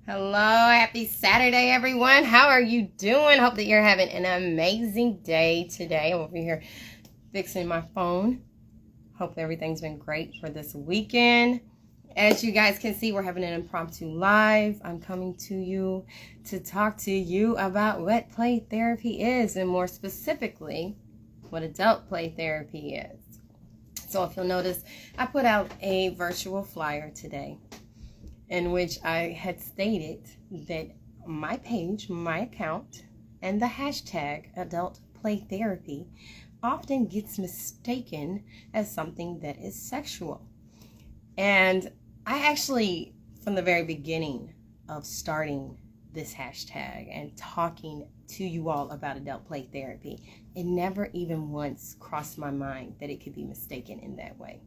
Hello, happy Saturday, everyone. How are you doing? Hope that you're having an amazing day today. I'm over here fixing my phone. Hope everything's been great for this weekend. As you guys can see, we're having an impromptu live. I'm coming to you to talk to you about what play therapy is, and more specifically, what adult play therapy is. So if you'll notice, I put out a virtual flyer today, in which I had stated that my page, my account, and the hashtag adult play therapy often gets mistaken as something that is sexual. And I actually, from the very beginning of starting this hashtag and talking to you all about adult play therapy, it never even once crossed my mind that it could be mistaken in that way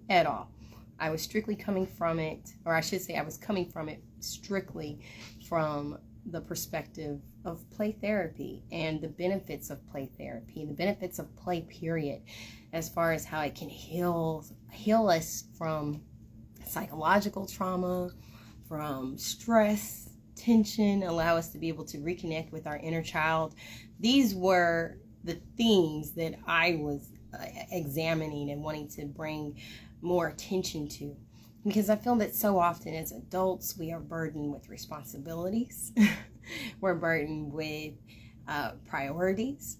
at all. I was strictly coming from it, or I should say I was coming from it strictly from the perspective of play therapy and the benefits of play therapy, the benefits of play, period, as far as how it can heal us from psychological trauma, from stress, tension, allow us to be able to reconnect with our inner child. These were the themes that I was examining and wanting to bring more attention to, because I feel that so often as adults we are burdened with responsibilities. We're burdened with priorities,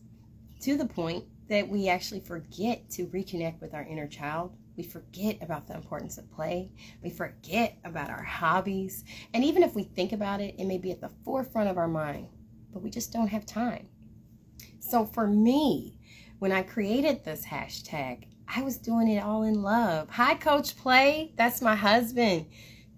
to the point that we actually forget to reconnect with our inner child. We forget about the importance of play. We forget about our hobbies. And even if we think about it, it may be at the forefront of our mind, but we just don't have time. So for me, when I created this hashtag, I was doing it all in love. Hi, Coach Play. That's my husband.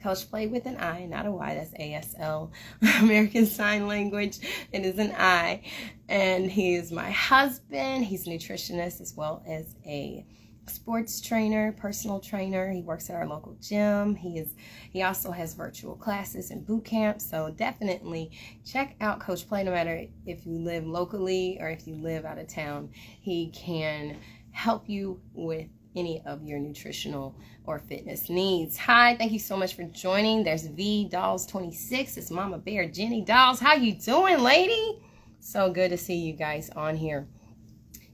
Coach Play with an I, not a Y. That's ASL, American Sign Language. It is an I. And he is my husband. He's a nutritionist as well as a sports trainer, personal trainer. He works at our local gym. He also has virtual classes and boot camps. So definitely check out Coach Play, no matter if you live locally or if you live out of town. He can help you with any of your nutritional or fitness needs. Hi, thank you so much for joining. There's V Dolls 26. It's Mama Bear Jenny Dolls. How you doing, lady? So good to see you guys on here.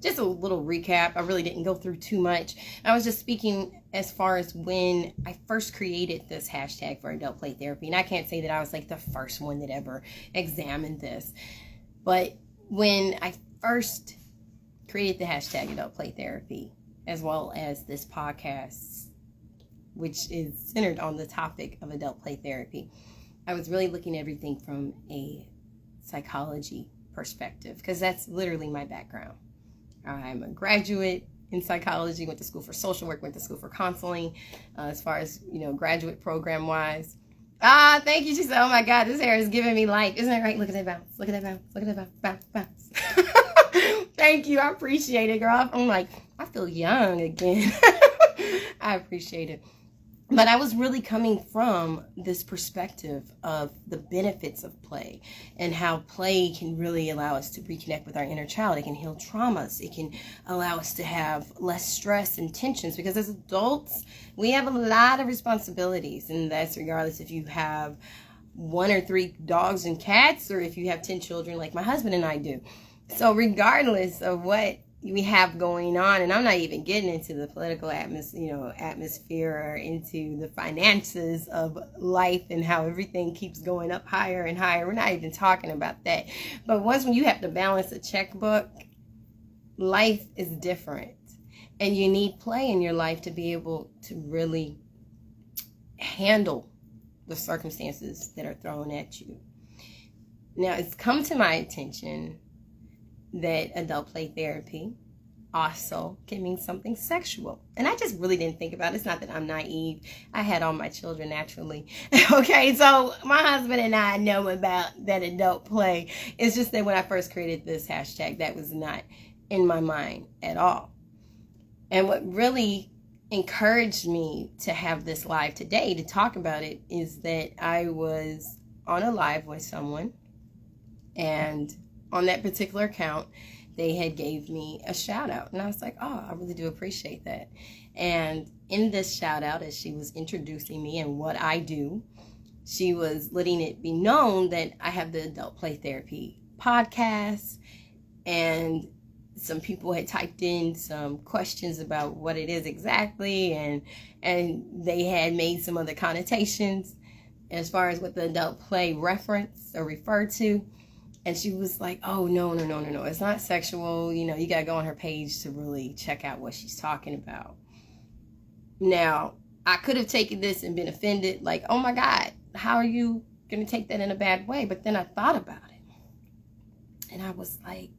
Just a little recap. I really didn't go through too much. I was just speaking as far as when I first created this hashtag for adult play therapy. And I can't say that I was like the first one that ever examined this. But when I first created the hashtag adult play therapy, as well as this podcast, which is centered on the topic of adult play therapy, I was really looking at everything from a psychology perspective, because that's literally my background. I'm a graduate in psychology, went to school for social work, went to school for counseling, as far as, graduate program wise. Thank you. She said, oh my God, this hair is giving me life. Isn't that right? Look at that bounce. Look at that bounce. Look at that bounce. Bounce. Thank you. I appreciate it, girl. I'm like, I feel young again. I appreciate it. But I was really coming from this perspective of the benefits of play and how play can really allow us to reconnect with our inner child. It can heal traumas. It can allow us to have less stress and tensions, because as adults, we have a lot of responsibilities, and that's regardless if you have 1 or 3 dogs and cats, or if you have 10 children like my husband and I do. So regardless of what we have going on, and I'm not even getting into the political atmosphere or into the finances of life and how everything keeps going up higher and higher. We're not even talking about that. But once when you have to balance a checkbook, life is different. And you need play in your life to be able to really handle the circumstances that are thrown at you. Now, it's come to my attention that adult play therapy also can mean something sexual. And I just really didn't think about it. It's not that I'm naive. I had all my children naturally. Okay, so my husband and I know about that adult play. It's just that when I first created this hashtag, that was not in my mind at all. And what really encouraged me to have this live today to talk about it is that I was on a live with someone, and on that particular account, they had gave me a shout out. And I was like, oh, I really do appreciate that. And in this shout out, as she was introducing me and what I do, she was letting it be known that I have the Adult Play Therapy podcast, and some people had typed in some questions about what it is exactly, and they had made some other connotations as far as what the adult play reference or refer to. And she was like, oh, no, it's not sexual. You know, you got to go on her page to really check out what she's talking about. Now, I could have taken this and been offended, like, oh my God, how are you going to take that in a bad way? But then I thought about it. And I was like,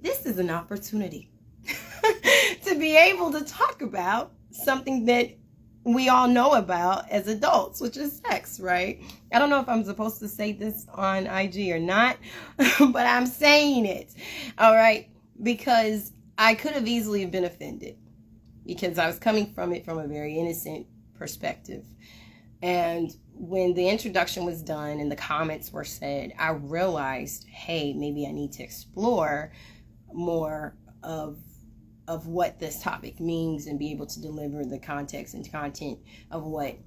this is an opportunity to be able to talk about something that we all know about as adults, which is sex, right? I don't know if I'm supposed to say this on IG or not, but I'm saying it, all right? Because I could have easily been offended because I was coming from it from a very innocent perspective. And when the introduction was done and the comments were said, I realized, hey, maybe I need to explore more of what this topic means and be able to deliver the context and content of what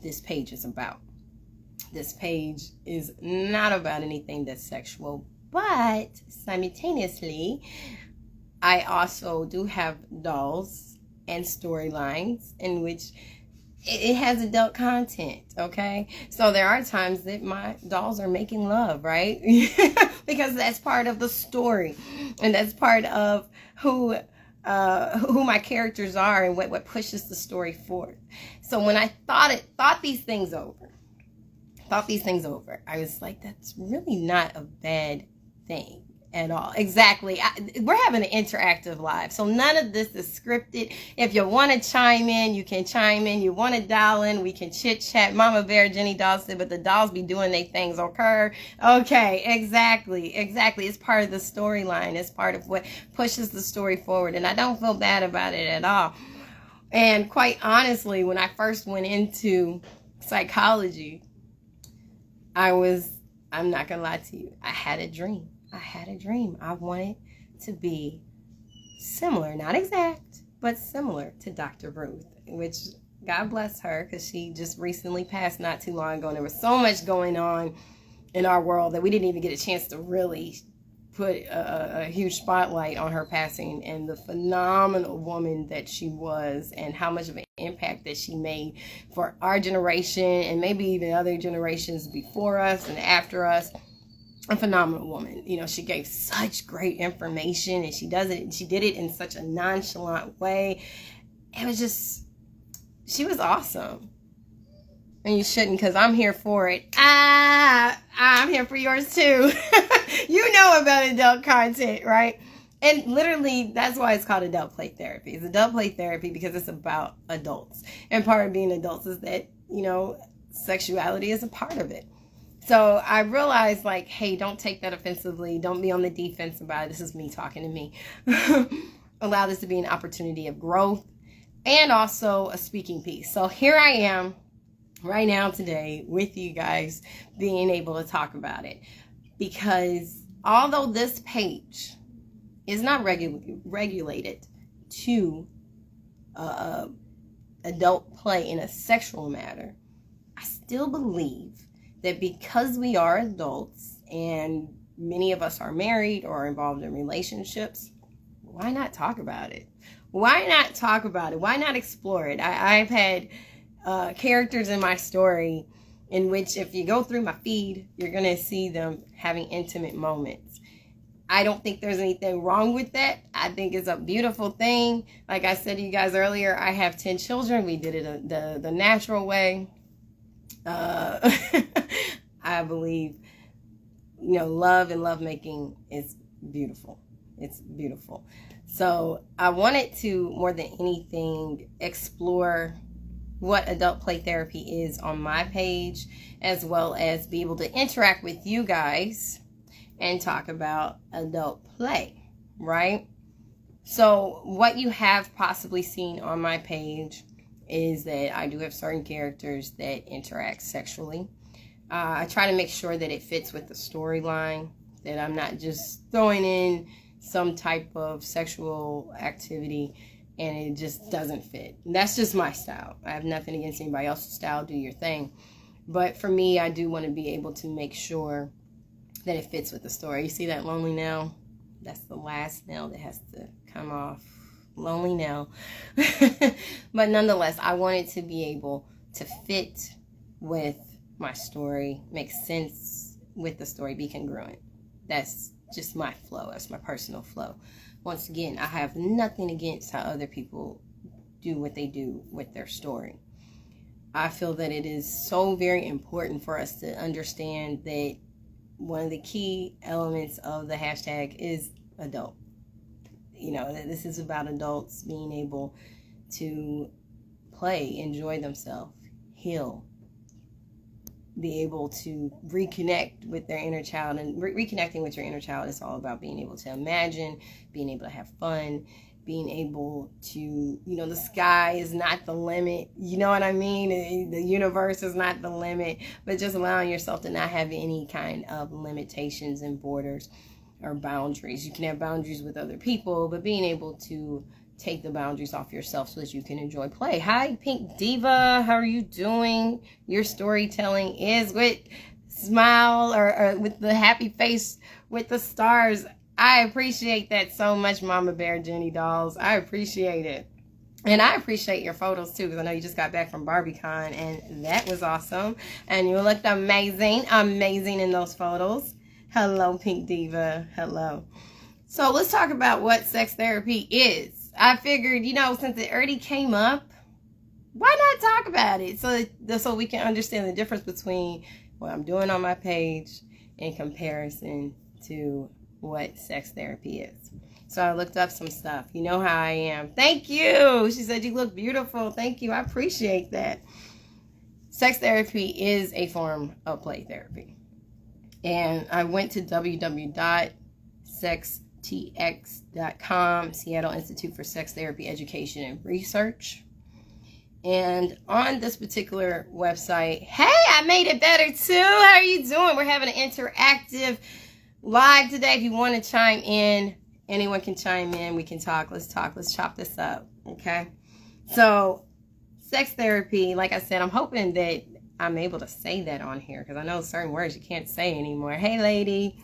this page is about. This page is not about anything that's sexual, but simultaneously, I also do have dolls and storylines in which it has adult content, okay? So there are times that my dolls are making love, right? Because that's part of the story, and that's part of who my characters are and what pushes the story forward. So when I thought these things over, I was like, that's really not a bad thing at all. Exactly. We're having an interactive live, so none of this is scripted. If you want to chime in, you can chime in. You want to dial in, we can chit chat. Mama Bear, Jenny Doll said, but the dolls be doing their things, okay, exactly. It's part of the storyline. It's part of what pushes the story forward, and I don't feel bad about it at all. And quite honestly, when I first went into psychology, I'm not gonna lie to you, I had a dream. I wanted to be similar, not exact, but similar to Dr. Ruth, which God bless her, because she just recently passed not too long ago, and there was so much going on in our world that we didn't even get a chance to really put a huge spotlight on her passing and the phenomenal woman that she was, and how much of an impact that she made for our generation and maybe even other generations before us and after us. A phenomenal woman. You know, she gave such great information, and she did it in such a nonchalant way. It was just, she was awesome. And you shouldn't, because I'm here for it. I'm here for yours too. You know about adult content, right? And literally, that's why it's called Adult Play Therapy. It's Adult Play Therapy because it's about adults. And part of being adults is that, you know, sexuality is a part of it. So I realized, like, hey, don't take that offensively. Don't be on the defense about it. This is me talking to me. Allow this to be an opportunity of growth and also a speaking piece. So here I am right now today with you guys being able to talk about it. Because although this page is not regulated to adult play in a sexual matter, I still believe that because we are adults and many of us are married or involved in relationships, why not talk about it? Why not talk about it? Why not explore it? I've had characters in my story in which if you go through my feed, you're going to see them having intimate moments. I don't think there's anything wrong with that. I think it's a beautiful thing. Like I said to you guys earlier, I have 10 children. We did it the natural way. I believe, you know, love and lovemaking is beautiful. It's beautiful. So I wanted to, more than anything, explore what adult play therapy is on my page, as well as be able to interact with you guys and talk about adult play, right? So what you have possibly seen on my page is that I do have certain characters that interact sexually. I try to make sure that it fits with the storyline, that I'm not just throwing in some type of sexual activity and it just doesn't fit. And that's just my style. I have nothing against anybody else's style. Do your thing. But for me, I do want to be able to make sure that it fits with the story. You see that lonely nail? That's the last nail that has to come off. Lonely nail. But nonetheless, I wanted to be able to fit with my story, make sense with the story, be congruent. That's just my flow. That's my personal flow. Once again, I have nothing against how other people do what they do with their story. I feel that it is so very important for us to understand that one of the key elements of the hashtag is adult. You know, this is about adults being able to play, enjoy themselves, heal, be able to reconnect with their inner child. And reconnecting with your inner child is all about being able to imagine, being able to have fun, being able to, you know, the sky is not the limit. You know what I mean? The universe is not the limit, but just allowing yourself to not have any kind of limitations and borders or boundaries. You can have boundaries with other people, but being able to take the boundaries off yourself so that you can enjoy play. Hi, Pink Diva. How are you doing? Your storytelling is with smile or with the happy face with the stars. I appreciate that so much, Mama Bear Jenny Dolls. I appreciate it. And I appreciate your photos too, because I know you just got back from BarbieCon and that was awesome. And you looked amazing, amazing in those photos. Hello, Pink Diva. Hello. So let's talk about what sex therapy is. I figured, you know, since it already came up, why not talk about it? So we can understand the difference between what I'm doing on my page in comparison to what sex therapy is. So I looked up some stuff. You know how I am. Thank you. She said you look beautiful. Thank you. I appreciate that. Sex therapy is a form of play therapy. And I went to www.sextx.com, Seattle Institute for Sex Therapy Education and Research. And on this particular website, hey, I made it better too. How are you doing? We're having an interactive live today. If you want to chime in, anyone can chime in. We can talk. Let's chop this up. Okay. So sex therapy, like I said, I'm hoping that I'm able to say that on here, because I know certain words you can't say anymore. Hey, lady.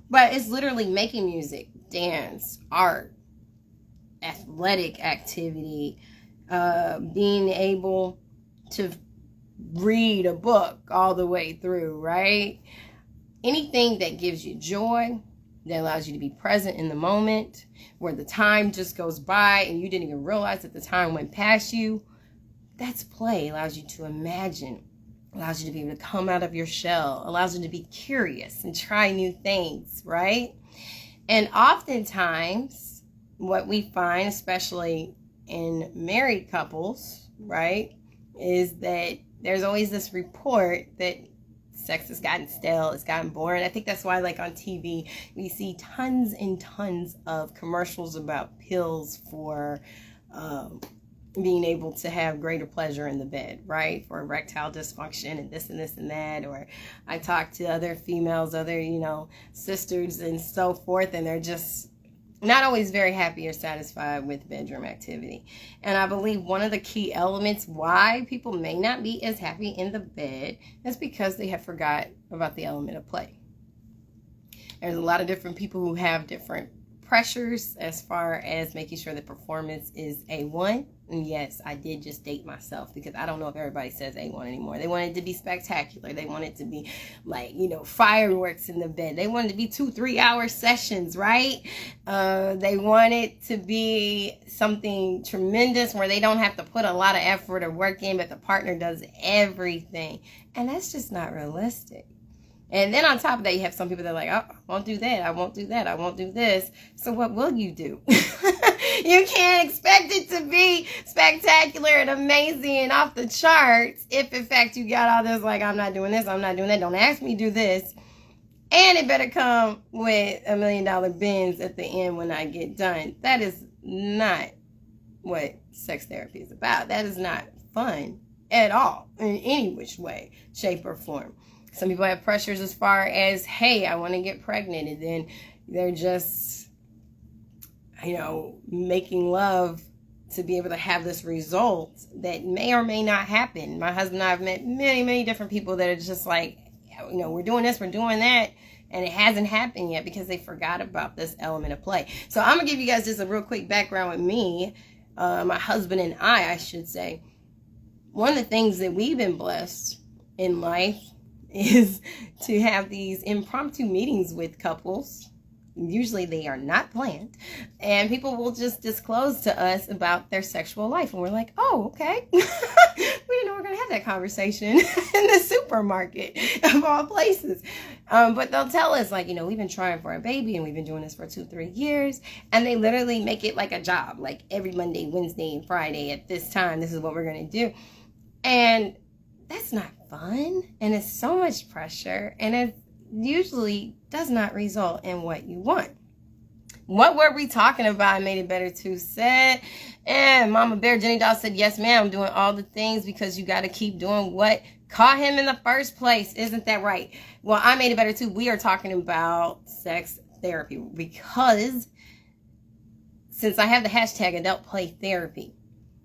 But it's literally making music, dance, art, athletic activity, being able to read a book all the way through, right? Anything that gives you joy, that allows you to be present in the moment, where the time just goes by and you didn't even realize that the time went past you. That's play. Allows you to imagine, allows you to be able to come out of your shell, allows you to be curious and try new things, right? And oftentimes what we find, especially in married couples, right, is that there's always this report that sex has gotten stale, it's gotten boring. I think that's why, like, on TV, we see tons and tons of commercials about pills for being able to have greater pleasure in the bed, right? For erectile dysfunction and this and this and that. Or I talk to other females, other, you know, sisters and so forth, and they're just not always very happy or satisfied with bedroom activity. And I believe one of the key elements why people may not be as happy in the bed is because they have forgot about the element of play. There's a lot of different people who have different pressures as far as making sure the performance is A1. And yes, I did just date myself, because I don't know if everybody says A1 anymore. They want it to be spectacular. They want it to be like, you know, fireworks in the bed. They want it to be 2-3 hour sessions, right? They want it to be something tremendous where they don't have to put a lot of effort or work in, but the partner does everything. And that's just not realistic. And then on top of that, you have some people that are like, oh, I won't do that, I won't do that, I won't do this. So what will you do? You can't expect it to be spectacular and amazing and off the charts if, in fact, you got all this, like, I'm not doing this, I'm not doing that, don't ask me to do this. And it better come with $1 million Benz at the end when I get done. That is not what sex therapy is about. That is not fun at all in any which way, shape, or form. Some people have pressures as far as, hey, I want to get pregnant, and then they're just, you know, making love to be able to have this result that may or may not happen. My husband and I have met many, many different people that are just like, we're doing this, we're doing that, and it hasn't happened yet because they forgot about this element of play. So I'm going to give you guys just a real quick background with me, my husband and I should say. One of the things that we've been blessed in life is to have these impromptu meetings with couples. Usually they are not planned, and people will just disclose to us about their sexual life, and we're like, oh, okay. We didn't know we were going to have that conversation in the supermarket of all places. But they'll tell us, like, we've been trying for a baby and we've been doing this for 2-3 years, and they literally make it like a job, like every Monday, Wednesday, and Friday at this time, this is what we're going to do. And that's not fun, and it's so much pressure, and it usually does not result in what you want. What were we talking about? I Made It Better Too said, and Mama Bear Jenny Doll said, yes ma'am, I'm doing all the things because you got to keep doing what caught him in the first place. Isn't that right? Well, I Made It Better Too, we are talking about sex therapy, because since I have the hashtag adult play therapy,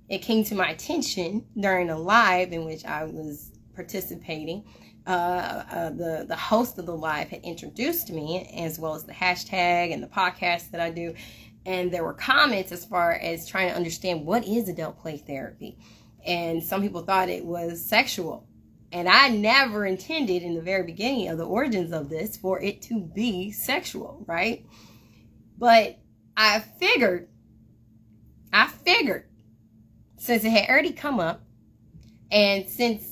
it came to my attention during a live in which I was participating. The host of the live had introduced me, as well as the hashtag and the podcast that I do, and there were comments as far as trying to understand what is adult play therapy, and some people thought it was sexual, and I never intended in the very beginning of the origins of this for it to be sexual, right? But I figured since it had already come up, and since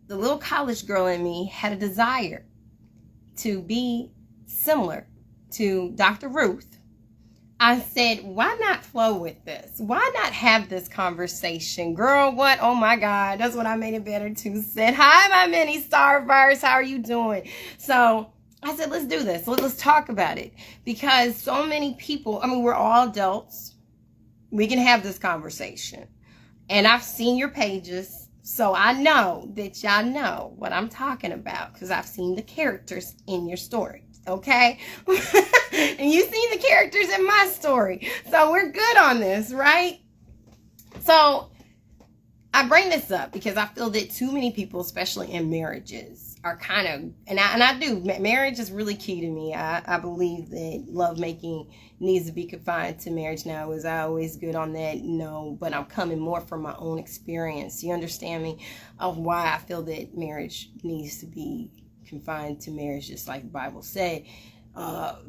the little college girl in me had a desire to be similar to Dr. Ruth, I said, why not flow with this? Why not have this conversation? Girl, what? Oh my God, that's what I Made It Better Too said. Hi, my mini starburst. How are you doing? So I said, let's do this. Let's talk about it. Because so many people, we're all adults. We can have this conversation. And I've seen your pages, so I know that y'all know what I'm talking about, because I've seen the characters in your story, okay? And you've seen the characters in my story, so we're good on this, right? So I bring this up because I feel that too many people, especially in marriages, are kind of, and I do, marriage is really key to me. I believe that lovemaking needs to be confined to marriage now. Was I always good on that? No, but I'm coming more from my own experience. You understand me? Of why I feel that marriage needs to be confined to marriage, just like the Bible said,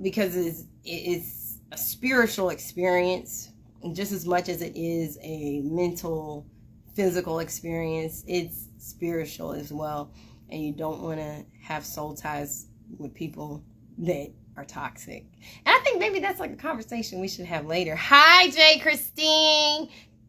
because it's a spiritual experience, just as much as it is a mental, physical experience. It's spiritual as well. And you don't want to have soul ties with people that are toxic. And I think maybe that's like a conversation we should have later. Hi, Jay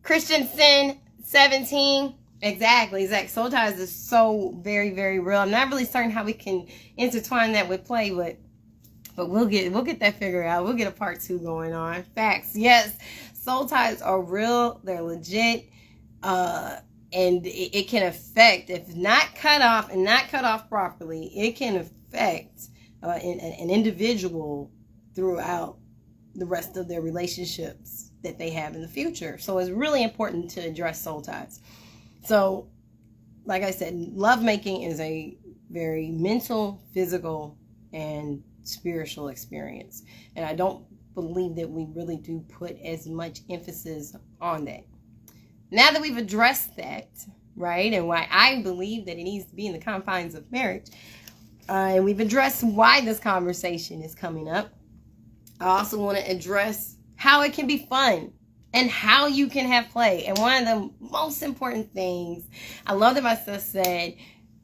Christensen 17. Exactly. Soul ties is so very, very real. I'm not really certain how we can intertwine that with play, but we'll get that figured out. We'll get a part 2 going on. Facts. Yes, soul ties are real. They're legit. And it can affect, if not cut off properly, it can affect an individual throughout the rest of their relationships that they have in the future. So it's really important to address soul ties. So, like I said, lovemaking is a very mental, physical, and spiritual experience. And I don't believe that we really do put as much emphasis on that. Now that we've addressed that, right, and why I believe that it needs to be in the confines of marriage, and we've addressed why this conversation is coming up, I also want to address how it can be fun and how you can have play. And one of the most important things, I love that my sister said,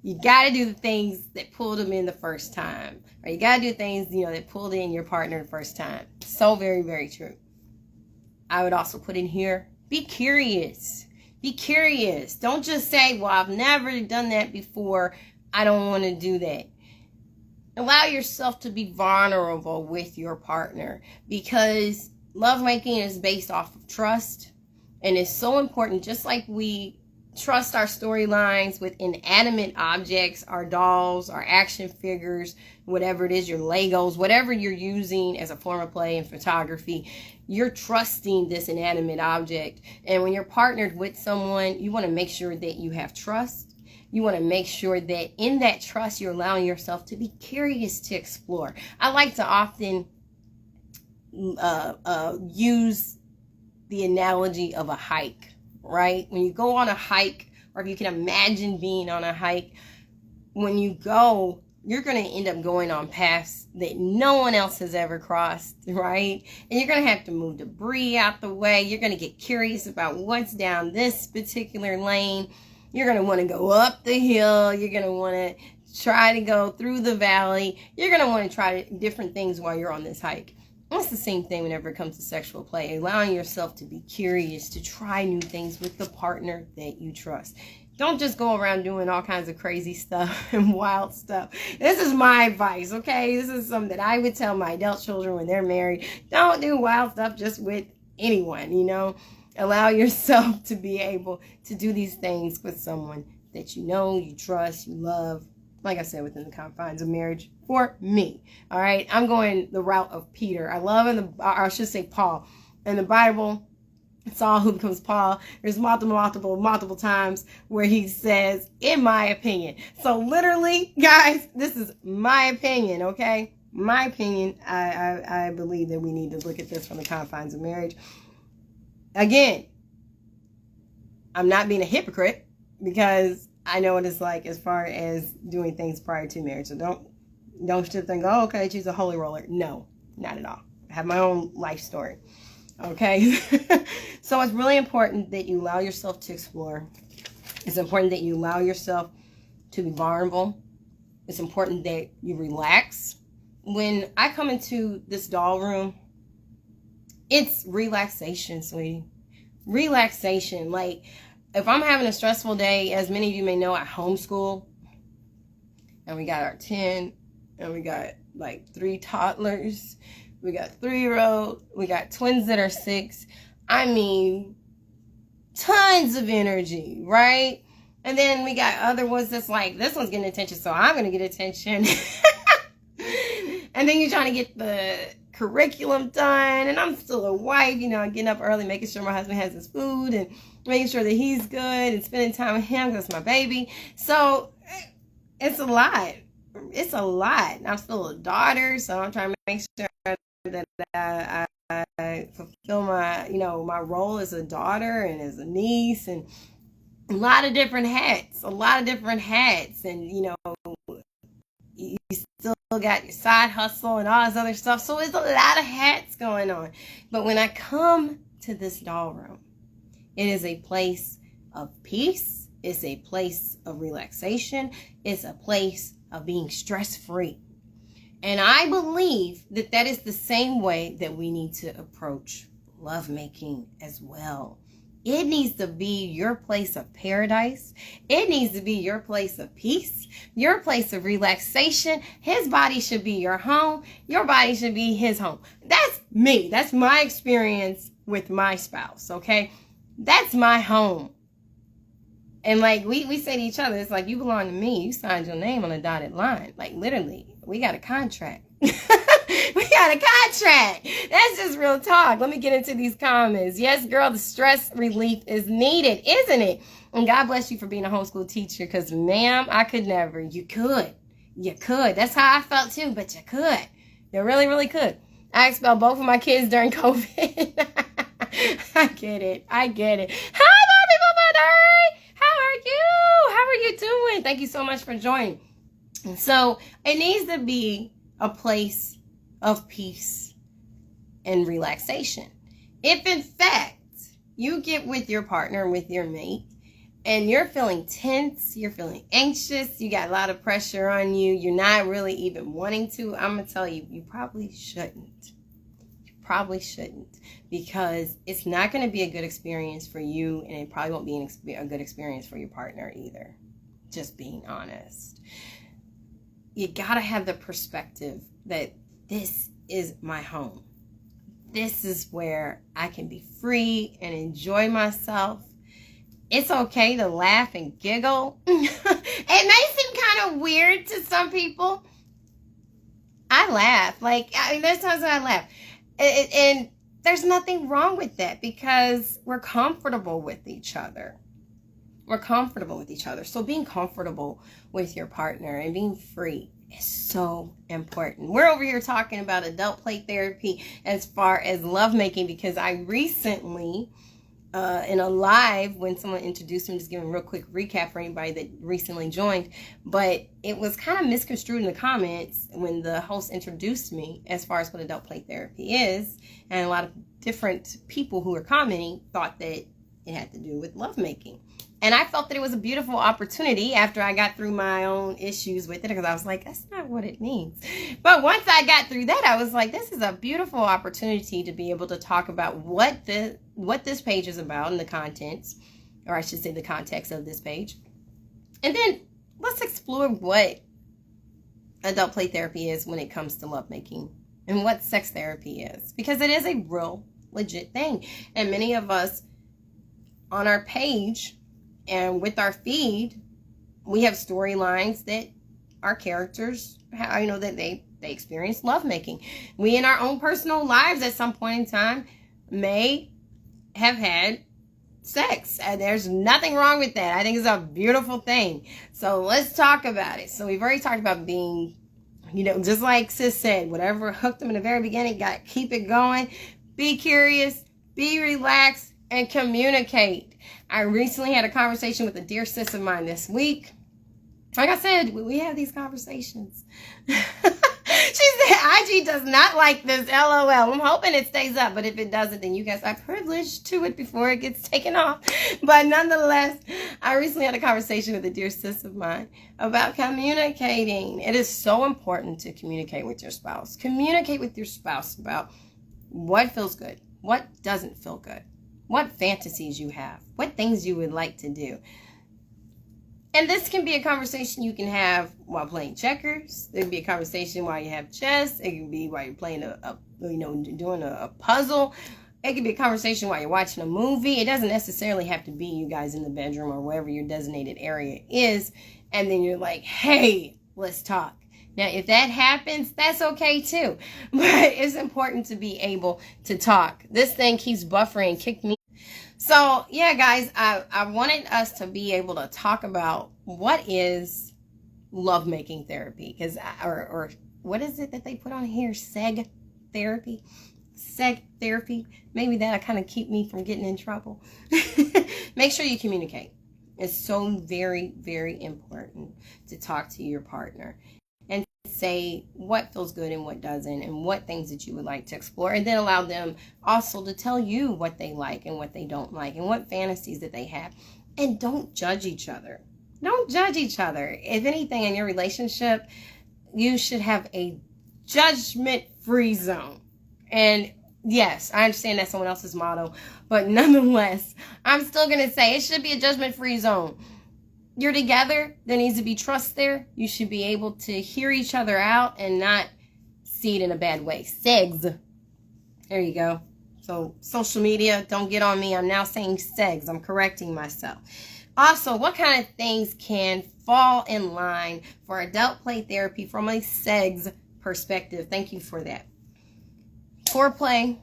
you got to do the things that pulled them in the first time, or you got to do things, that pulled in your partner the first time. So very, very true. I would also put in here, be curious. Be curious. Don't just say, well, I've never done that before, I don't want to do that. Allow yourself to be vulnerable with your partner, because lovemaking is based off of trust, and it's so important. Just like we trust our storylines with inanimate objects, our dolls, our action figures, whatever it is, your Legos, whatever you're using as a form of play and photography, you're trusting this inanimate object. And when you're partnered with someone, you want to make sure that you have trust. You want to make sure that in that trust, you're allowing yourself to be curious to explore. I like to often use the analogy of a hike, right? When you go on a hike, or if you can imagine being on a hike, when you go, you're going to end up going on paths that no one else has ever crossed, right? And you're going to have to move debris out the way. You're going to get curious about what's down this particular lane. You're going to want to go up the hill. You're going to want to try to go through the valley. You're going to want to try different things while you're on this hike. It's the same thing whenever it comes to sexual play, allowing yourself to be curious, to try new things with the partner that you trust. Don't just go around doing all kinds of crazy stuff and wild stuff. This is my advice, okay? This is something that I would tell my adult children when they're married. Don't do wild stuff just with anyone, you know? Allow yourself to be able to do these things with someone that you know, you trust, you love. Like I said, within the confines of marriage, for me. All right, I'm going the route of Peter. I love I should say Paul. In the Bible, Saul who becomes Paul. There's multiple times where he says, "In my opinion." So literally, guys, this is my opinion. Okay, my opinion. I believe that we need to look at this from the confines of marriage. Again, I'm not being a hypocrite because I know what it's like as far as doing things prior to marriage. So don't sit there and go, oh, okay, she's a holy roller. No, not at all. I have my own life story. Okay. So it's really important that you allow yourself to explore. It's important that you allow yourself to be vulnerable. It's important that you relax. When I come into this doll room, it's relaxation, sweetie. Relaxation. Like, if I'm having a stressful day, as many of you may know, I homeschool. And we got our 10, and we got like 3 toddlers. We got 3-year-old. We got twins that are 6. I mean, tons of energy, right? And then we got other ones that's like, this one's getting attention, so I'm going to get attention. And then you're trying to get the curriculum done. And I'm still a wife, you know, getting up early, making sure my husband has his food and making sure that he's good and spending time with him because it's my baby. So it's a lot. It's a lot. I'm still a daughter, so I'm trying to make sure that I fulfill my, you know, my role as a daughter and as a niece, and a lot of different hats. And, you know, you still got your side hustle and all this other stuff. So there's a lot of hats going on. But when I come to this doll room, it is a place of peace. It's a place of relaxation. It's a place of being stress-free. And I believe that that is the same way that we need to approach lovemaking as well. It needs to be your place of paradise. It needs to be your place of peace, your place of relaxation. His body should be your home. Your body should be his home. That's me. That's my experience with my spouse, okay? That's my home. And like we say to each other, it's like, you belong to me. You signed your name on a dotted line. Like, literally, we got a contract. We got a contract. That's just real talk. Let me get into these comments. Yes, girl, the stress relief is needed, isn't it? And God bless you for being a homeschool teacher, because, ma'am, I could never. You could. You could. That's how I felt, too, but you could. You really, really could. I expelled both of my kids during COVID. I get it. Hi, my people, mother. How are you doing? Thank you so much for joining. So it needs to be a place of peace and relaxation. If in fact you get with your partner, with your mate, and you're feeling tense, you're feeling anxious, you got a lot of pressure on you, you're not really even wanting to, I'm going to tell you, you probably shouldn't. Because it's not going to be a good experience for you, and it probably won't be a good experience for your partner either. Just being honest. You got to have the perspective that this is my home. This is where I can be free and enjoy myself. It's okay to laugh and giggle. It may seem kind of weird to some people. I laugh. There's times when I laugh. And there's nothing wrong with that because we're comfortable with each other. We're comfortable with each other. So being comfortable with your partner and being free is so important. We're over here talking about adult play therapy as far as lovemaking because I recently, in a live, when someone introduced me, just giving a real quick recap for anybody that recently joined, but it was kind of misconstrued in the comments when the host introduced me as far as what adult play therapy is, and a lot of different people who were commenting thought that it had to do with lovemaking. And I felt that it was a beautiful opportunity after I got through my own issues with it, because I was like, that's not what it means. But once I got through that, I was like, this is a beautiful opportunity to be able to talk about what this page is about and the contents, or I should say the context of this page. And then let's explore what adult play therapy is when it comes to lovemaking and what sex therapy is, because it is a real legit thing. And many of us on our page and with our feed, we have storylines that our characters, that they experience lovemaking. We in our own personal lives at some point in time may have had sex, and there's nothing wrong with that. I think it's a beautiful thing. So let's talk about it. So we've already talked about being, just like sis said, whatever hooked them in the very beginning, got to keep it going. Be curious, be relaxed, and communicate. I recently had a conversation with a dear sis of mine this week. Like I said, we have these conversations. She said IG does not like this, LOL. I'm hoping it stays up, but if it doesn't, then you guys are privileged to it before it gets taken off. But nonetheless, I recently had a conversation with a dear sis of mine about communicating. It is so important to communicate with your spouse. Communicate with your spouse about what feels good, what doesn't feel good, what fantasies you have, what things you would like to do. And this can be a conversation you can have while playing checkers. It can be a conversation while you have chess. It can be while you're playing doing a puzzle. It can be a conversation while you're watching a movie. It doesn't necessarily have to be you guys in the bedroom or wherever your designated area is. And then you're like, hey, let's talk. Now, if that happens, that's okay too. But it's important to be able to talk. This thing keeps buffering, kicked me. So, yeah, guys, I wanted us to be able to talk about what is lovemaking therapy. Or what is it that they put on here? Seg therapy? Seg therapy? Maybe that'll kind of keep me from getting in trouble. Make sure you communicate. It's so very, very important to talk to your partner and say what feels good and what doesn't, and what things that you would like to explore, and then allow them also to tell you what they like and what they don't like and what fantasies that they have. And don't judge each other. Don't judge each other. If anything, in your relationship, you should have a judgment-free zone. And yes, I understand that's someone else's motto, but nonetheless, I'm still going to say it should be a judgment-free zone. You're together, there needs to be trust there. You should be able to hear each other out and not see it in a bad way. Segs. There you go. So social media, don't get on me. I'm now saying segs. I'm correcting myself. Also, what kind of things can fall in line for adult play therapy from a segs perspective? Thank you for that. Foreplay,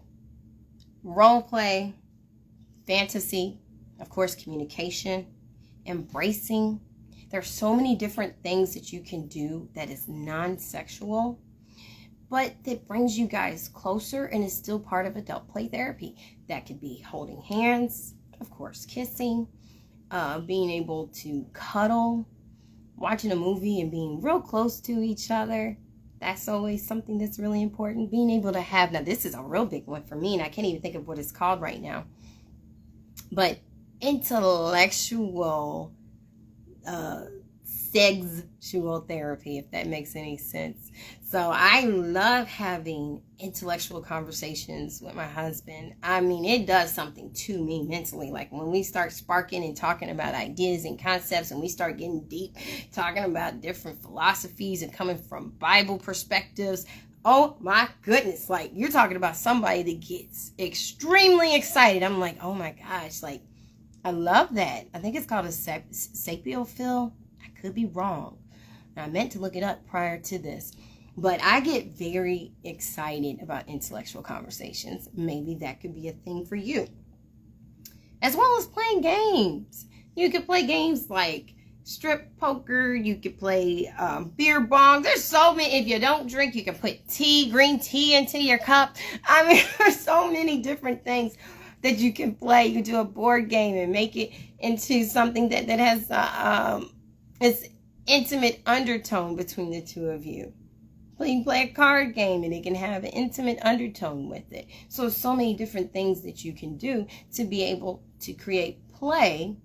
role play, fantasy, of course, communication, embracing. There's so many different things that you can do that is non-sexual, but that brings you guys closer and is still part of adult play therapy. That could be holding hands, of course, kissing, being able to cuddle, watching a movie and being real close to each other. That's always something that's really important. Being able to have, now this is a real big one for me, and I can't even think of what it's called right now, but intellectual sexual therapy, if that makes any sense. So I love having intellectual conversations with my husband. I mean, it does something to me mentally. Like when we start sparking and talking about ideas and concepts, and we start getting deep, talking about different philosophies and coming from Bible perspectives. Oh my goodness, like you're talking about somebody that gets extremely excited. I'm like, oh my gosh, like I love that. I think it's called a sapiophile. I could be wrong. I meant to look it up prior to this. But I get very excited about intellectual conversations. Maybe that could be a thing for you. As well as playing games. You could play games like strip poker. You could play beer bong. There's so many. If you don't drink, you can put green tea into your cup. I mean, there's so many different things that you can play. You can do a board game and make it into something that has this intimate undertone between the two of you. You can play a card game and it can have an intimate undertone with it. So many different things that you can do to be able to create play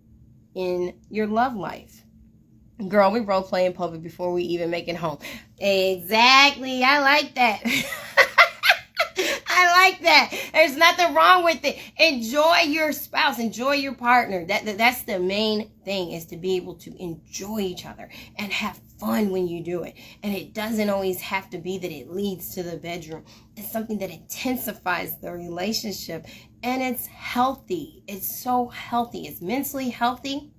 in your love life. Girl, we role play in public before we even make it home. Exactly. I like that. I like that. There's nothing wrong with it. Enjoy your spouse. Enjoy your partner. That's the main thing, is to be able to enjoy each other and have fun when you do it. And it doesn't always have to be that it leads to the bedroom. It's something that intensifies the relationship. And it's healthy. It's so healthy. It's mentally healthy.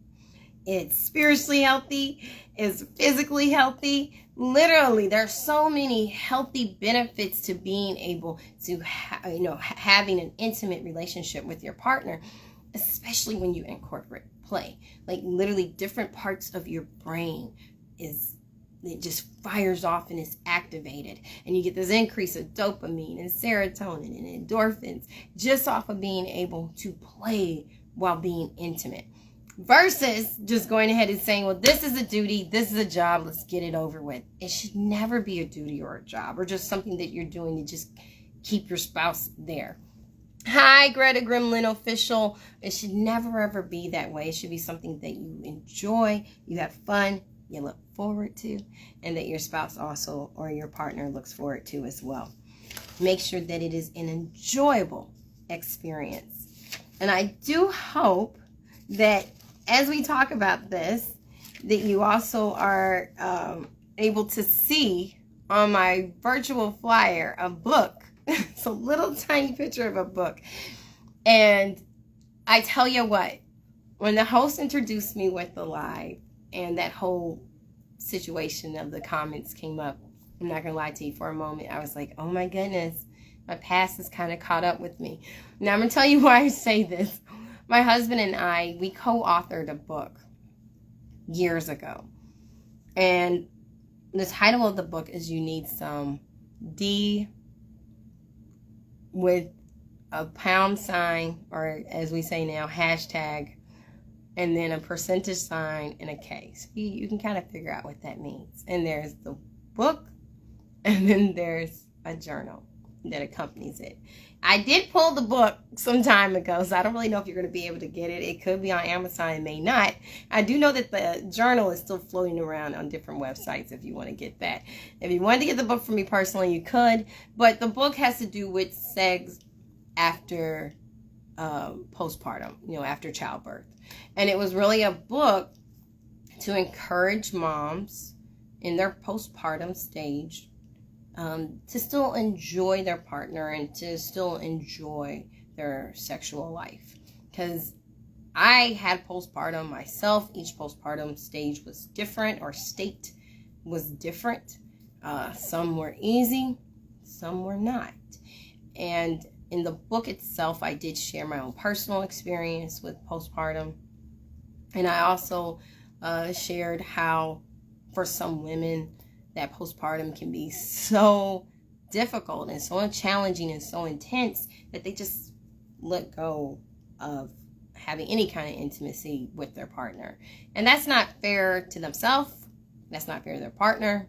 It's spiritually healthy. It's physically healthy. Literally, there's so many healthy benefits to being able to, having an intimate relationship with your partner, especially when you incorporate play. Like literally different parts of your brain it just fires off and is activated. And you get this increase of dopamine and serotonin and endorphins just off of being able to play while being intimate. Versus just going ahead and saying, well, this is a duty, this is a job, let's get it over with. It should never be a duty or a job or just something that you're doing to just keep your spouse there. Hi, Greta Gremlin Official. It should never, ever be that way. It should be something that you enjoy, you have fun, you look forward to, and that your spouse also or your partner looks forward to as well. Make sure that it is an enjoyable experience. And I do hope that as we talk about this, that you also are able to see on my virtual flyer a book. It's a little tiny picture of a book. And I tell you what, when the host introduced me with the live and that whole situation of the comments came up, I'm not going to lie to you, for a moment, I was like, oh my goodness, my past is kind of caught up with me. Now I'm going to tell you why I say this. My husband and I, we co-authored a book years ago. And the title of the book is You Need Some D with a pound sign, or as we say now, hashtag, and then a percentage sign and a K. So you can kind of figure out what that means. And there's the book, and then there's a journal that accompanies it. I did pull the book some time ago, so I don't really know if you're going to be able to get it. It could be on Amazon, it may not. I do know that the journal is still floating around on different websites if you want to get that. If you wanted to get the book from me personally, you could, but the book has to do with sex after postpartum, after childbirth. And it was really a book to encourage moms in their postpartum stage to still enjoy their partner and to still enjoy their sexual life. Because I had postpartum myself. Each postpartum stage was different, or state was different. Some were easy, some were not. And in the book itself, I did share my own personal experience with postpartum. And I also shared how for some women that postpartum can be so difficult and so challenging and so intense that they just let go of having any kind of intimacy with their partner. And that's not fair to themselves. That's not fair to their partner.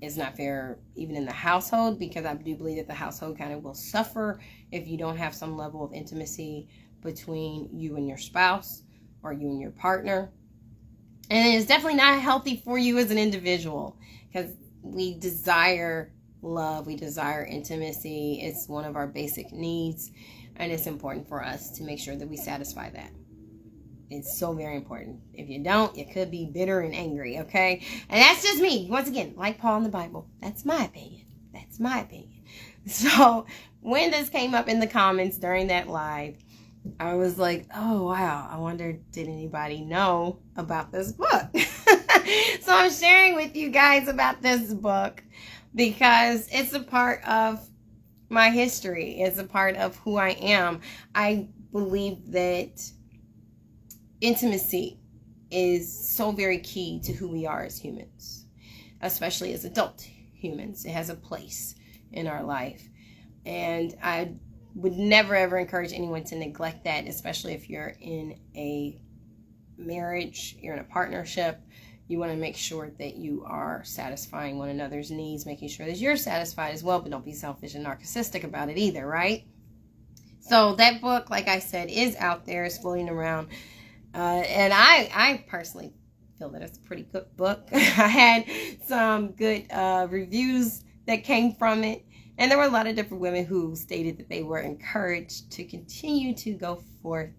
It's not fair even in the household, because I do believe that the household kind of will suffer if you don't have some level of intimacy between you and your spouse or you and your partner. And it's definitely not healthy for you as an individual, because we desire love, we desire intimacy. It's one of our basic needs, and it's important for us to make sure that we satisfy that. It's so very important. If you don't, you could be bitter and angry, okay? And that's just me. Once again, like Paul in the Bible, that's my opinion. That's my opinion. So when this came up in the comments during that live, I was like, oh, wow, I wonder, did anybody know about this book? So I'm sharing with you guys about this book because it's a part of my history. It's a part of who I am. I believe that intimacy is so very key to who we are as humans, especially as adult humans. It has a place in our life. And I would never ever encourage anyone to neglect that, especially if you're in a marriage, you're in a partnership. You want to make sure that you are satisfying one another's needs, making sure that you're satisfied as well, but don't be selfish and narcissistic about it either, right? So that book, like I said, is out there, is floating around. And I personally feel that it's a pretty good book. I had some good reviews that came from it. And there were a lot of different women who stated that they were encouraged to continue to go forth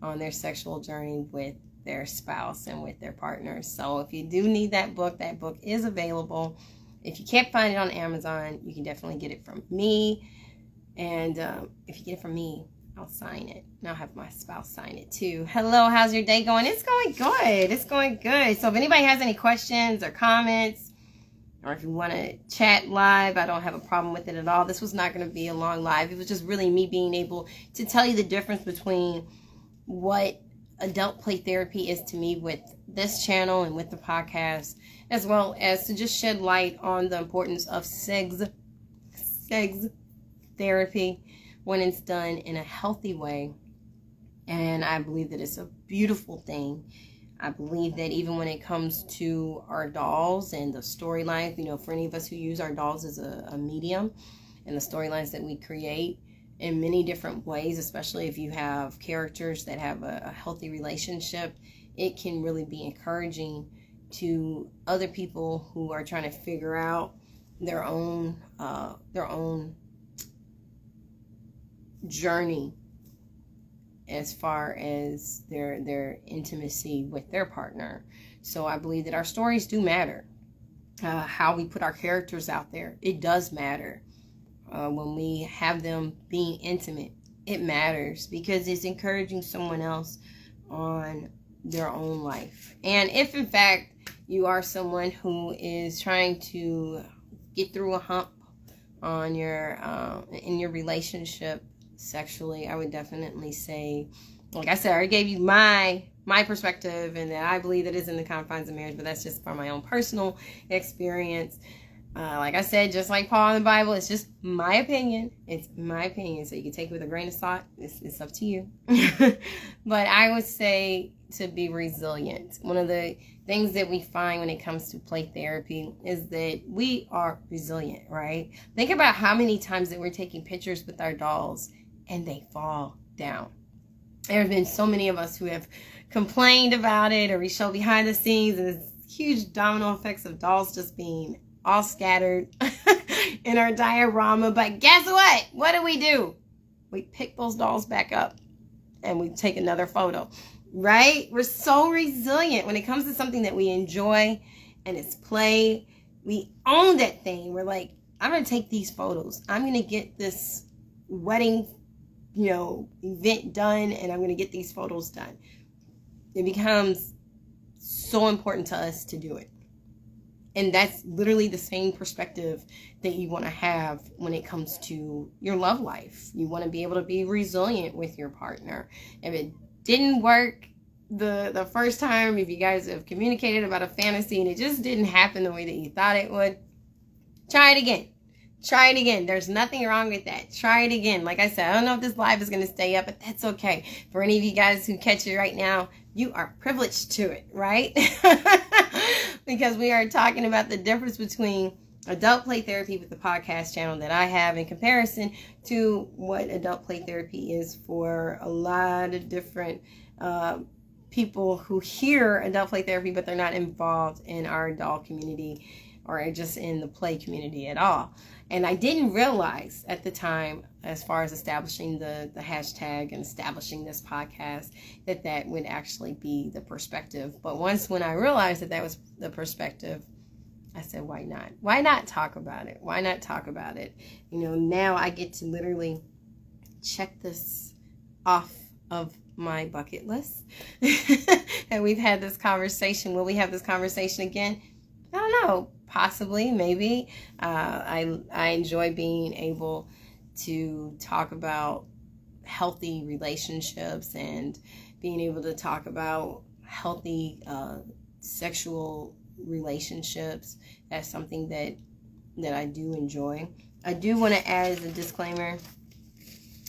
on their sexual journey with their spouse and with their partners. So if you do need that book is available. If you can't find it on Amazon, you can definitely get it from me. And if you get it from me, I'll sign it. And I'll have my spouse sign it too. Hello, how's your day going? It's going good. It's going good. So if anybody has any questions or comments, or if you want to chat live, I don't have a problem with it at all. This was not going to be a long live. It was just really me being able to tell you the difference between what adult play therapy is to me with this channel and with the podcast, as well as to just shed light on the importance of sex therapy when it's done in a healthy way. And I believe that it's a beautiful thing. I believe that even when it comes to our dolls and the storylines, for any of us who use our dolls as a medium, and the storylines that we create in many different ways, especially if you have characters that have a healthy relationship, it can really be encouraging to other people who are trying to figure out their own journey as far as their intimacy with their partner. So I believe that our stories do matter. How we put our characters out there, it does matter. When we have them being intimate, it matters because it's encouraging someone else on their own life. And if in fact you are someone who is trying to get through a hump on in your relationship sexually, I would definitely say, like I said, I already gave you my perspective, and that I believe that is in the confines of marriage, but that's just from my own personal experience. Like I said, just like Paul in the Bible, it's just my opinion. It's my opinion, so you can take it with a grain of salt. It's up to you. But I would say to be resilient. One of the things that we find when it comes to play therapy is that we are resilient, right? Think about how many times that we're taking pictures with our dolls and they fall down. There have been so many of us who have complained about it, or we show behind the scenes, and it's huge domino effects of dolls just being all scattered in our diorama. But guess what? What do? We pick those dolls back up and we take another photo, right? We're so resilient when it comes to something that we enjoy and it's play. We own that thing. We're like, I'm going to take these photos. I'm going to get this wedding, event done, and I'm going to get these photos done. It becomes so important to us to do it. And that's literally the same perspective that you want to have when it comes to your love life. You want to be able to be resilient with your partner. If it didn't work the first time, if you guys have communicated about a fantasy and it just didn't happen the way that you thought it would, try it again. Try it again. There's nothing wrong with that. Try it again. Like I said, I don't know if this live is going to stay up, but that's okay. For any of you guys who catch it right now, you are privileged to it, right? Because we are talking about the difference between adult play therapy with the podcast channel that I have in comparison to what adult play therapy is for a lot of different people who hear adult play therapy, but they're not involved in our adult community or just in the play community at all. And I didn't realize at the time, as far as establishing the hashtag and establishing this podcast, that would actually be the perspective. But when I realized that was the perspective, I said, why not? Why not talk about it? Why not talk about it? Now I get to literally check this off of my bucket list. And we've had this conversation. Will we have this conversation again? I don't know. Possibly, maybe. I enjoy being able to talk about healthy relationships and being able to talk about healthy sexual relationships. That's something that I do enjoy. I do want to add as a disclaimer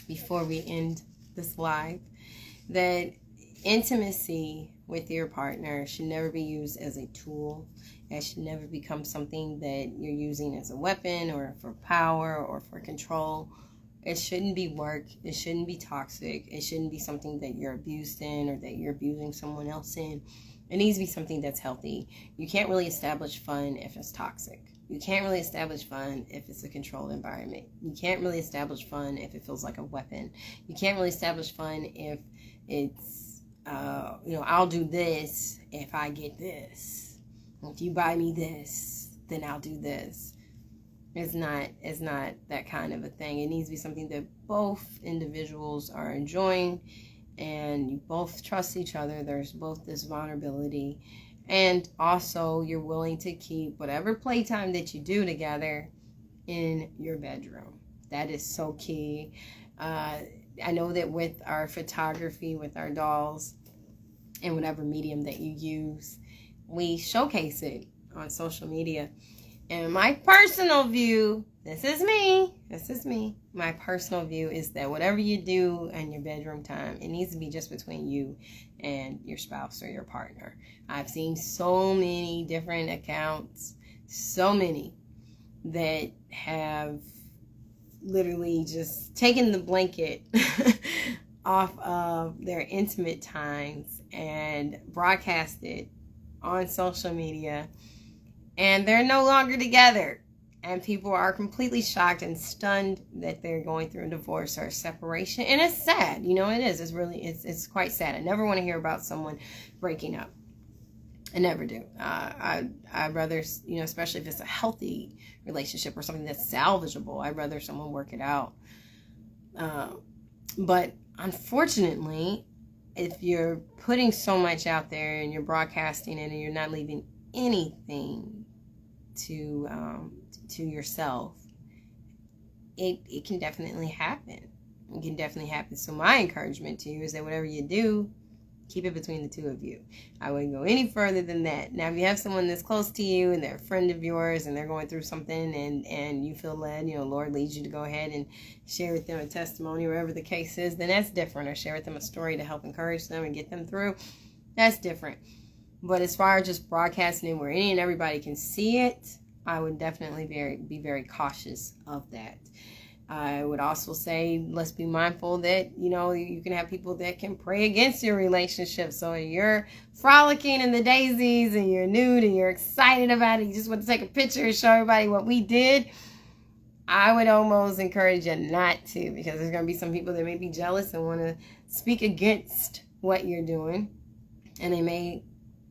before we end this live that intimacy with your partner should never be used as a tool. It should never become something that you're using as a weapon or for power or for control. It shouldn't be work. It shouldn't be toxic. It shouldn't be something that you're abused in or that you're abusing someone else in. It needs to be something that's healthy. You can't really establish fun if it's toxic. You can't really establish fun if it's a controlled environment. You can't really establish fun if it feels like a weapon. You can't really establish fun if it's, I'll do this if I get this. If you buy me this, then I'll do this. It's not that kind of a thing. It needs to be something that both individuals are enjoying and you both trust each other. There's both this vulnerability. And also, you're willing to keep whatever playtime that you do together in your bedroom. That is so key. I know that with our photography, with our dolls, and whatever medium that you use, we showcase it on social media. And my personal view, this is me, my personal view is that whatever you do in your bedroom time, it needs to be just between you and your spouse or your partner. I've seen so many different accounts, so many that have literally just taken the blanket off of their intimate times and broadcast it on social media. And they're no longer together. And people are completely shocked and stunned that they're going through a divorce or a separation. And it's sad. It is. It's quite sad. I never want to hear about someone breaking up. I never do. I'd rather, especially if it's a healthy relationship or something that's salvageable, I'd rather someone work it out. But unfortunately, if you're putting so much out there and you're broadcasting it and you're not leaving anything to yourself, it can definitely happen. It can definitely happen. So my encouragement to you is that whatever you do, keep it between the two of you. I wouldn't go any further than that. Now, if you have someone that's close to you and they're a friend of yours and they're going through something and you feel led, Lord leads you to go ahead and share with them a testimony, whatever the case is, then that's different. Or share with them a story to help encourage them and get them through. That's different. But as far as just broadcasting it where any and everybody can see it, I would definitely be very cautious of that. I would also say, let's be mindful that, you can have people that can pray against your relationship. So you're frolicking in the daisies and you're nude and you're excited about it. You just want to take a picture and show everybody what we did. I would almost encourage you not to, because there's going to be some people that may be jealous and want to speak against what you're doing. And they may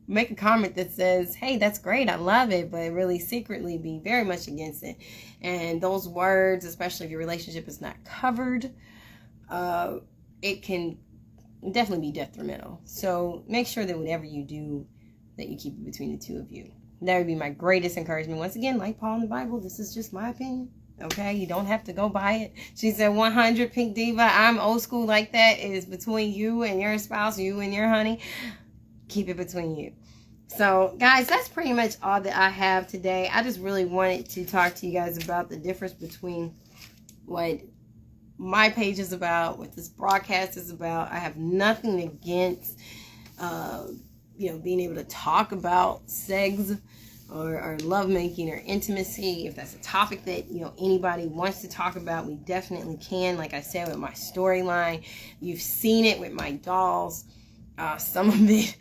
make a comment that says, hey, that's great, I love it, but really secretly be very much against it. And those words, especially if your relationship is not covered, it can definitely be detrimental. So make sure that whatever you do, that you keep it between the two of you. That would be my greatest encouragement. Once again, like Paul in the Bible, this is just my opinion. Okay, you don't have to go by it. She said 100 Pink Diva. I'm old school like that. It is between you and your spouse, you and your honey. Keep it between you. So, guys, that's pretty much all that I have today. I just really wanted to talk to you guys about the difference between what my page is about, what this broadcast is about. I have nothing against, being able to talk about sex or lovemaking or intimacy. If that's a topic that, anybody wants to talk about, we definitely can. Like I said, with my storyline, you've seen it with my dolls. Some of it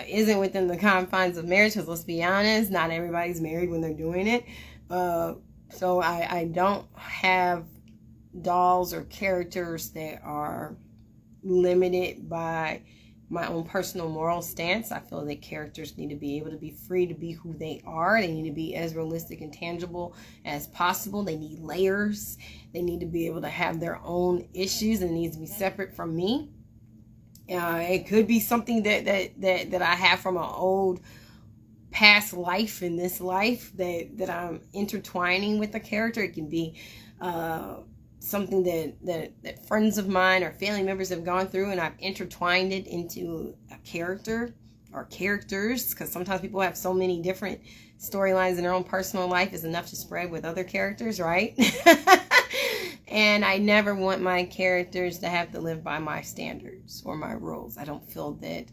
isn't within the confines of marriage, because let's be honest, not everybody's married when they're doing it. So I don't have dolls or characters that are limited by my own personal moral stance. I feel that characters need to be able to be free to be who they are. They need to be as realistic and tangible as possible. They need layers. They need to be able to have their own issues, and it needs to be separate from me. It could be something that I have from an old past life in this life that I'm intertwining with the character. It can be something that friends of mine or family members have gone through, and I've intertwined it into a character or characters, because sometimes people have so many different storylines in their own personal life is enough to spread with other characters, right? And I never want my characters to have to live by my standards or my rules. I don't feel that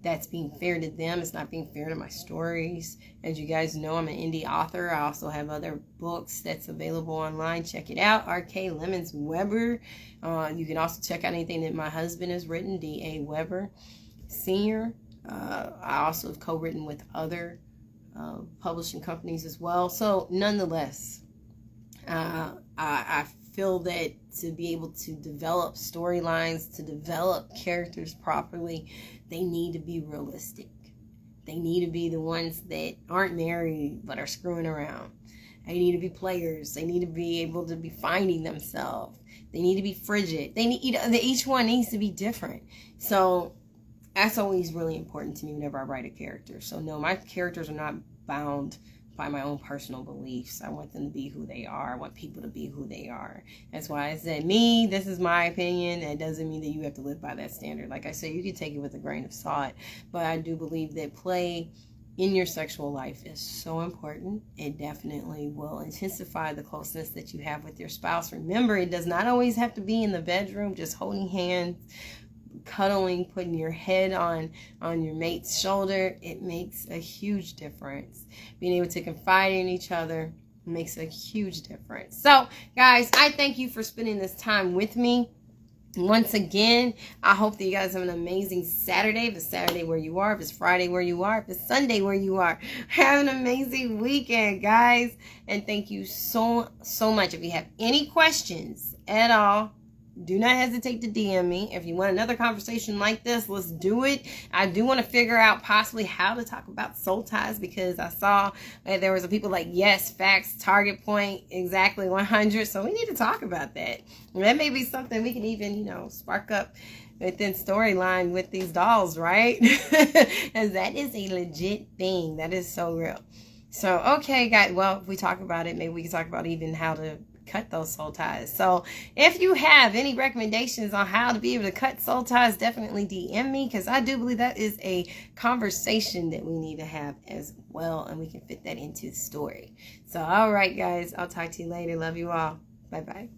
that's being fair to them. It's not being fair to my stories. As you guys know, I'm an indie author. I also have other books that's available online. Check it out, R.K. Lemons Weber. You can also check out anything that my husband has written, D.A. Weber Sr. I also have co-written with other publishing companies as well. So nonetheless, I feel that to be able to develop storylines, to develop characters properly, they need to be realistic. They need to be the ones that aren't married but are screwing around. They need to be players. They need to be able to be finding themselves. They need to be frigid. They need, each one needs to be different. So that's always really important to me whenever I write a character. So no, my characters are not bound by my own personal beliefs. I want them to be who they are. I want people to be who they are. That's why I said, this is my opinion. That doesn't mean that you have to live by that standard. Like I said, you can take it with a grain of salt. But I do believe that play in your sexual life is so important. It definitely will intensify the closeness that you have with your spouse. Remember, it does not always have to be in the bedroom, just holding hands, cuddling, putting your head on your mate's shoulder. It makes a huge difference. Being able to confide in each other makes a huge difference. So guys, I thank you for spending this time with me. Once again, I hope that you guys have an amazing Saturday. If it's Saturday where you are, if it's Friday where you are, if it's Sunday where you are, have an amazing weekend, guys. And thank you so much. If you have any questions at all, do not hesitate to DM me. If you want another conversation like this, let's do it. I do want to figure out possibly how to talk about soul ties, because I saw that there was a people like, yes, facts, target point, exactly 100. So we need to talk about that. And that may be something we can even, spark up within storyline with these dolls, right? Because that is a legit thing. That is so real. So, okay, guys. Well, if we talk about it, maybe we can talk about even how to cut those soul ties. So if you have any recommendations on how to be able to cut soul ties, definitely DM me, because I do believe that is a conversation that we need to have as well, and we can fit that into the story. So all right, guys, I'll talk to you later. Love you all. Bye bye.